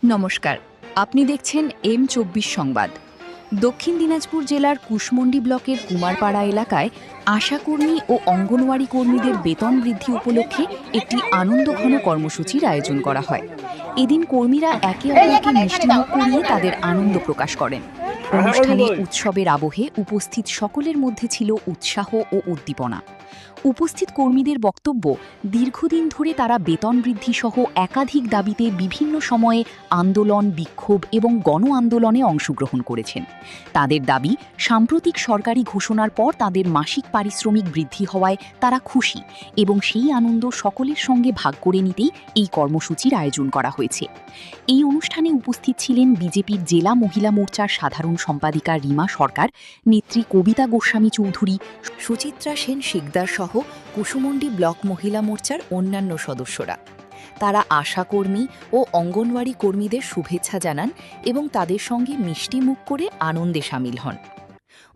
নমস্কার, আপনি দেখছেন M24 সংবাদ। দক্ষিণ দিনাজপুর জেলার কুশমন্ডি ব্লকের কুমারপাড়া এলাকায় আশাকর্মী ও অঙ্গনওয়াড়ি কর্মীদের বেতন বৃদ্ধি উপলক্ষে একটি আনন্দঘন কর্মসূচির আয়োজন করা হয়। এদিন কর্মীরা একে অপরকে মিষ্টিমুখ করিয়ে তাদের আনন্দ প্রকাশ করেন। অনুষ্ঠানে উৎসবের আবহে উপস্থিত সকলের মধ্যে ছিল উৎসাহ ও উদ্দীপনা। উপস্থিত কর্মীদের বক্তব্য, দীর্ঘদিন ধরে তারা বেতন বৃদ্ধি সহ একাধিক দাবিতে বিভিন্ন সময়ে আন্দোলন, বিক্ষোভ এবং গণ আন্দোলনে অংশগ্রহণ করেছেন। তাদের দাবি, সাম্প্রতিক সরকারি ঘোষণার পর তাদের মাসিক পারিশ্রমিক বৃদ্ধি হওয়ায় তারা খুশি এবং সেই আনন্দ সকলের সঙ্গে ভাগ করে নিতেই এই কর্মসূচির আয়োজন করা হয়েছে। এই অনুষ্ঠানে উপস্থিত ছিলেন বিজেপির জেলা মহিলা মোর্চার সাধারণ সম্পাদিকা রীমা সরকার, নেত্রী কবিতা গোস্বামী চৌধুরী, সুচিত্রা সেন শিকদার সহ কুশমন্ডি ব্লক মহিলা মোর্চার অন্যান্য সদস্যরা। তারা আশাকর্মী ও অঙ্গনওয়াড়ি কর্মীদের শুভেচ্ছা জানান এবং তাদের সঙ্গে মিষ্টি মুখ করে আনন্দে সামিল হন।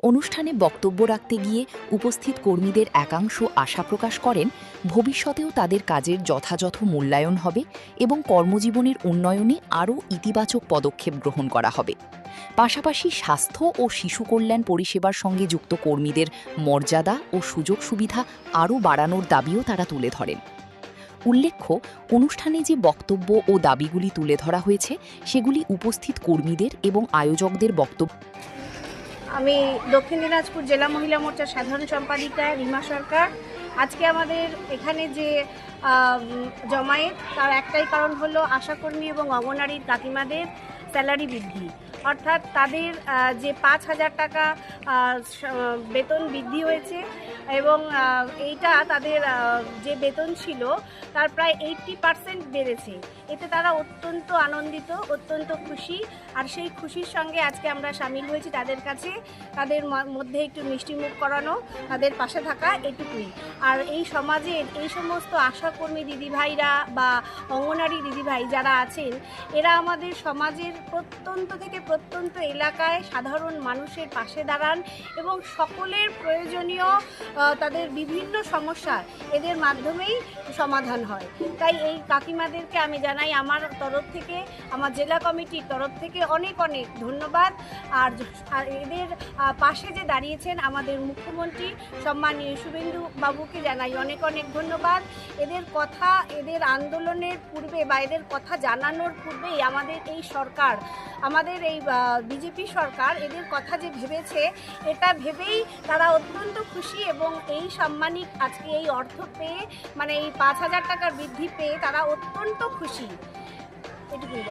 অনুষ্ঠানে বক্তব্য রাখতে গিয়ে উপস্থিত কর্মীদের একাংশ আশা প্রকাশ করেন, ভবিষ্যতেও তাদের কাজের যথাযথ মূল্যায়ন হবে এবং কর্মজীবনের উন্নয়নে আরও ইতিবাচক পদক্ষেপ গ্রহণ করা হবে। পাশাপাশি স্বাস্থ্য ও শিশু কল্যাণ পরিষেবার সঙ্গে যুক্ত কর্মীদের মর্যাদা ও সুযোগ সুবিধা আরও বাড়ানোর দাবিও তারা তুলে ধরেন। উল্লেখ্য, অনুষ্ঠানে যে বক্তব্য ও দাবিগুলি তুলে ধরা হয়েছে সেগুলি উপস্থিত কর্মীদের এবং আয়োজকদের বক্তব্য। আমি দক্ষিণ দিনাজপুর জেলা মহিলা মোর্চার সাধারণ সম্পাদিকা রীমা সরকার। আজকে আমাদের এখানে যে জমায়েত, তার একটাই কারণ হলো আশাকর্মী এবং অঙ্গনওয়াড়ির কাকিমাদের স্যালারি বৃদ্ধি, অর্থাৎ তাদের যে 5,000 টাকা বেতন বৃদ্ধি হয়েছে এবং এইটা তাদের যে বেতন ছিল তার প্রায় 80% বেড়েছে। এতে তারা অত্যন্ত আনন্দিত, অত্যন্ত খুশি। আর সেই খুশির সঙ্গে আজকে আমরা সামিল হয়েছি তাদের কাছে। তাদের মধ্যে একটু মিষ্টিমুখ করানো, তাদের পাশে থাকা, এটুকুই। আর এই সমাজের এই সমস্ত আশাকর্মী দিদিভাইরা বা অঙ্গনওয়াড়ি দিদিভাই যারা আছেন, এরা আমাদের সমাজের প্রত্যন্ত থেকে প্রত্যন্ত এলাকায় সাধারণ মানুষের পাশে দাঁড়ান এবং সকলের প্রয়োজনীয় তাদের বিভিন্ন সমস্যা এদের মাধ্যমেই সমাধান হয়। তাই এই কাকিমাদেরকে আমি জানাই আমার তরফ থেকে, আমার জেলা কমিটির তরফ থেকে অনেক অনেক ধন্যবাদ। আর এদের পাশে যে দাঁড়িয়েছেন আমাদের মুখ্যমন্ত্রী সম্মানীয় শুভেন্দু বাবুকে জানাই অনেক অনেক ধন্যবাদ। এদের কথা, এদের আন্দোলনের পূর্বে বা এদের কথা জানানোর পূর্বেই আমাদের এই সরকার, আমাদের এই বিজেপি সরকার এদের কথা যে ভেবেছে, এটা ভেবেই তারা অত্যন্ত খুশি এবং এই সাম্মানিক আজকে এই অর্থ পেয়ে, মানে এই 5,000 টাকার বৃদ্ধি পেয়ে তারা অত্যন্ত খুশি। এটুকুই।